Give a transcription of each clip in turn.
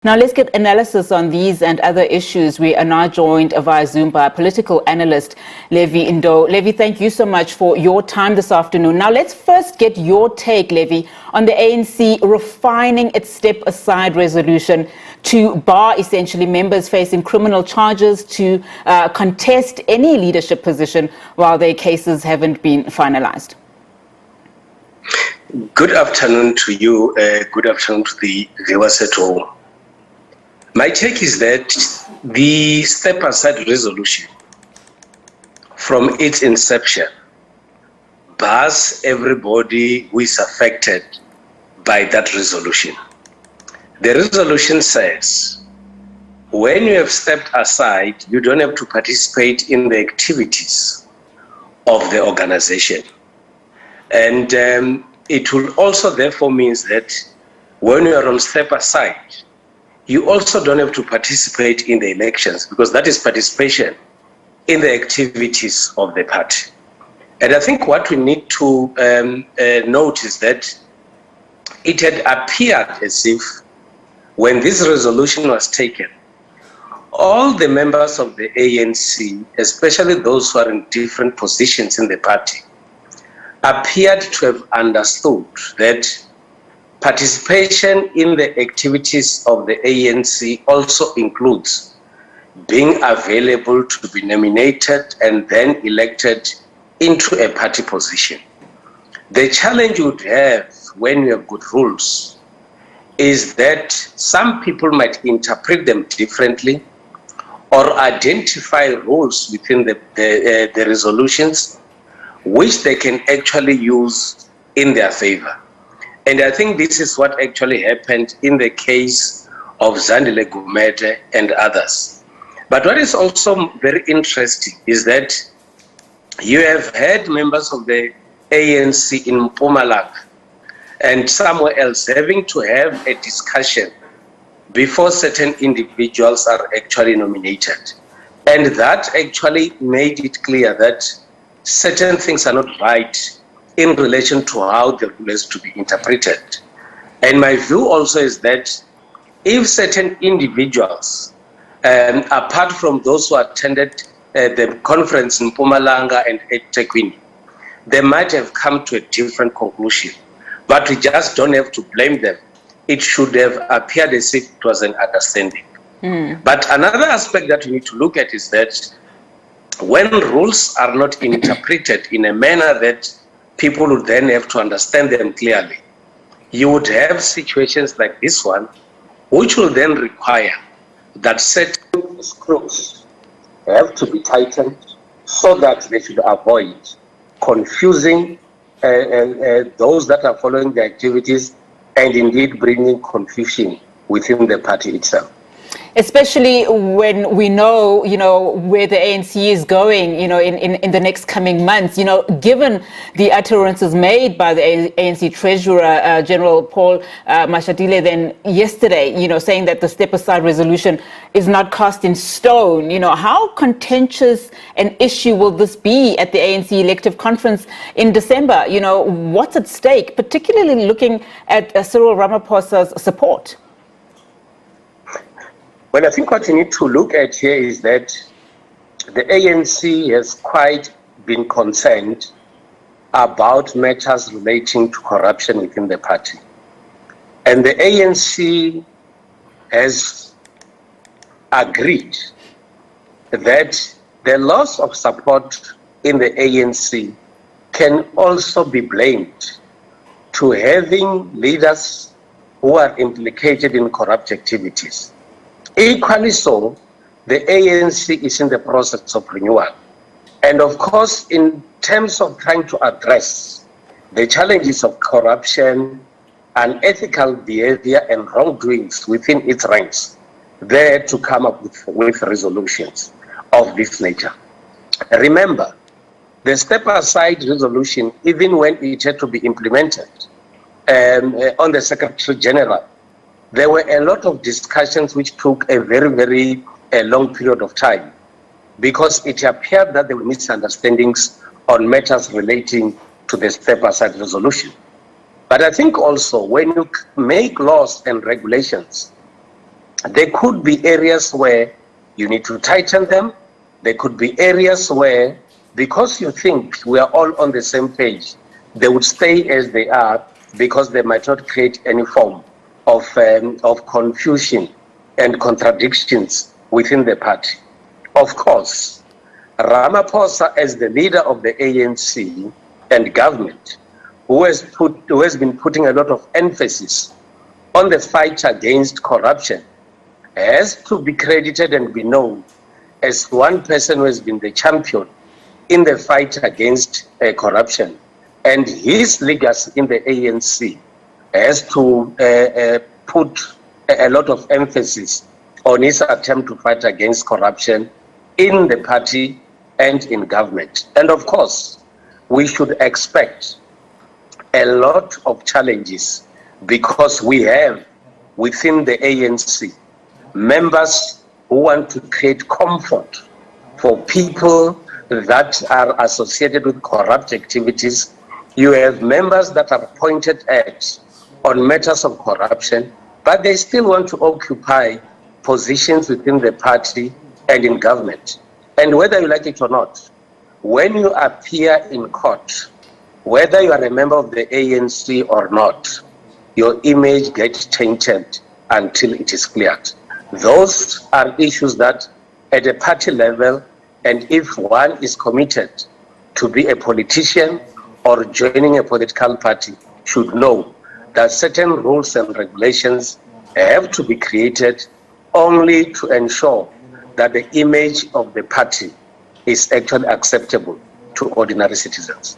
Now let's get analysis on these and other issues. We are now joined via Zoom by political analyst Levy Ndou. Levy, thank you so much for your time this afternoon. Now let's first get your take, Levy, on the ANC refining its step-aside resolution to bar essentially members facing criminal charges to contest any leadership position while their cases haven't been finalized. Good afternoon to you. Good afternoon to the viewers at home. My take is that the step-aside resolution, from its inception, bars everybody who is affected by that resolution. The resolution says, when you have stepped aside, you don't have to participate in the activities of the organization. And it will also therefore means that when you are on step aside, you also don't have to participate in the elections, because that is participation in the activities of the party. And I think what we need to note is that it had appeared as if when this resolution was taken, all the members of the ANC, especially those who are in different positions in the party, appeared to have understood that participation in the activities of the ANC also includes being available to be nominated and then elected into a party position. The challenge you would have when you have good rules is that some people might interpret them differently or identify rules within the resolutions which they can actually use in their favor. And I think this is what actually happened in the case of Zandile Gumede and others. But what is also very interesting is that you have had members of the ANC in Mpumalanga and somewhere else having to have a discussion before certain individuals are actually nominated. And that actually made it clear that certain things are not right in relation to how the rule is to be interpreted. And my view also is that if certain individuals, apart from those who attended the conference in Mpumalanga and eThekwini, they might have come to a different conclusion. But we just don't have to blame them. It should have appeared as if it was an understanding. But another aspect that we need to look at is that when rules are not interpreted in a manner that people would then have to understand them clearly, you would have situations like this one, which will then require that certain screws have to be tightened so that they should avoid confusing those that are following the activities and indeed bringing confusion within the party itself. Especially when we know, where the ANC is going, in the next coming months, given the utterances made by the ANC Treasurer General Paul Mashatile then yesterday, saying that the step-aside resolution is not cast in stone. How contentious an issue will this be at the ANC elective conference in December? What's at stake, particularly looking at Cyril Ramaphosa's support? Well, I think what you need to look at here is that the ANC has quite been concerned about matters relating to corruption within the party. And the ANC has agreed that the loss of support in the ANC can also be blamed to having leaders who are implicated in corrupt activities. Equally so, the ANC is in the process of renewal. And of course, in terms of trying to address the challenges of corruption, unethical behavior and wrongdoings within its ranks, there to come up with resolutions of this nature. Remember, the step-aside resolution, even when it had to be implemented on the Secretary General, there were a lot of discussions which took a very, very long period of time, because it appeared that there were misunderstandings on matters relating to the step-aside resolution. But I think also when you make laws and regulations, There could be areas where you need to tighten them. There could be areas where, because you think we are all on the same page, they would stay as they are because they might not create any form of confusion and contradictions within the party. Of course, Ramaphosa, as the leader of the ANC and government, who has been putting a lot of emphasis on the fight against corruption, has to be credited and be known as one person who has been the champion in the fight against corruption. And his legacy in the ANC has to put a lot of emphasis on his attempt to fight against corruption in the party and in government. And of course, we should expect a lot of challenges because we have within the ANC members who want to create comfort for people that are associated with corrupt activities. You have members that are pointed at on matters of corruption, but they still want to occupy positions within the party and in government. And whether you like it or not, when you appear in court, whether you are a member of the ANC or not, your image gets tainted until it is cleared. Those are issues that at a party level, and if one is committed to be a politician or joining a political party, should know that certain rules and regulations have to be created only to ensure that the image of the party is actually acceptable to ordinary citizens.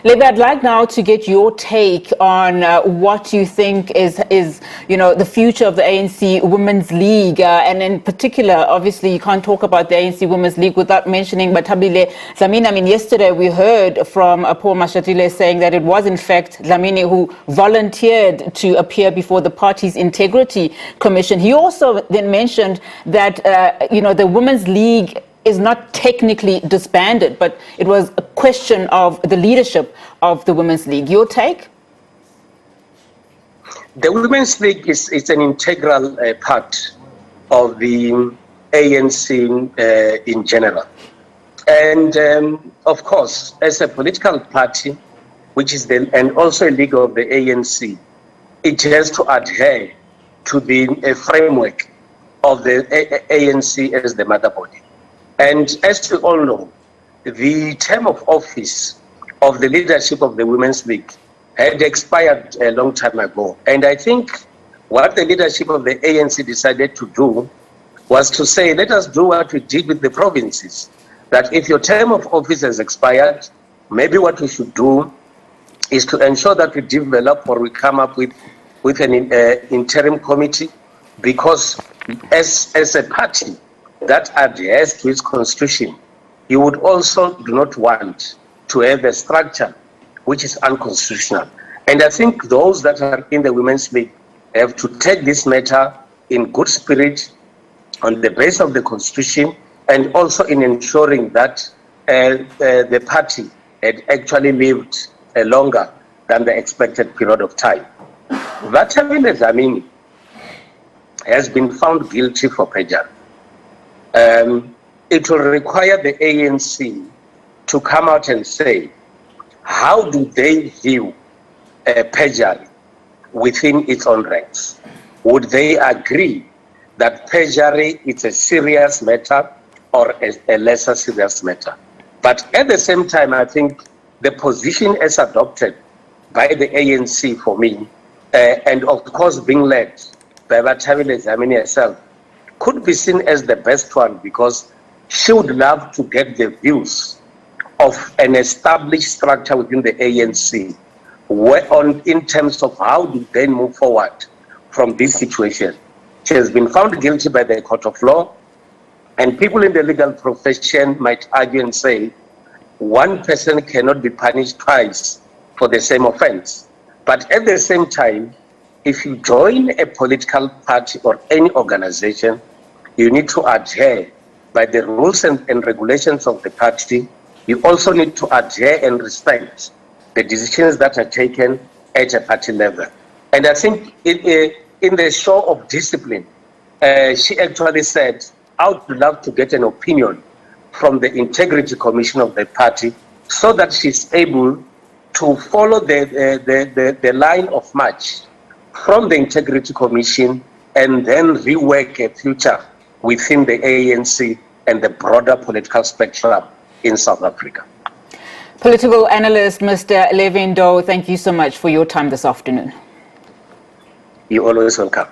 Levy, I'd like now to get your take on what you think is the future of the ANC Womens League, and in particular, obviously, you can't talk about the ANC Womens League without mentioning Mashatile. I mean, yesterday we heard from Paul Mashatile saying that it was in fact Dlamini who volunteered to appear before the party's Integrity Commission. He also then mentioned that the Women's League is not technically disbanded, but it was a question of the leadership of the Women's League. Your take? The Women's League is an integral part of the ANC in general. And of course, as a political party, which is and also a league of the ANC, it has to adhere to the framework of the ANC as the mother body. And as we all know, the term of office of the leadership of the Women's League had expired a long time ago. And I think what the leadership of the ANC decided to do was to say, let us do what we did with the provinces. That if your term of office has expired, maybe what we should do is to ensure that we develop or we come up with an interim committee, because as a party that adheres to its constitution, you would also do not want to have a structure which is unconstitutional. And I think those that are in the Women's League have to take this matter in good spirit on the basis of the constitution, and also in ensuring that the party had actually lived longer than the expected period of time. Mashatile Dlamini has been found guilty for perjury. It will require the ANC to come out and say, how do they view perjury within its own ranks? Would they agree that perjury is a serious matter or a lesser serious matter? But at the same time, I think the position as adopted by the ANC for me, and of course being led by Mashatile Dlamini herself, could be seen as the best one, because she would love to get the views of an established structure within the ANC in terms of how do they move forward from this situation. She has been found guilty by the court of law, and people in the legal profession might argue and say one person cannot be punished twice for the same offense. But at the same time, if you join a political party or any organization, you need to adhere by the rules and regulations of the party. You also need to adhere and respect the decisions that are taken at a party level. And I think in the show of discipline she actually said, I would love to get an opinion from the Integrity Commission of the party so that she's able to follow the line of march from the Integrity Commission and then rework a future within the ANC and the broader political spectrum in South Africa. Political analyst Mr. Levy Ndou, thank you so much for your time this afternoon. You're always welcome.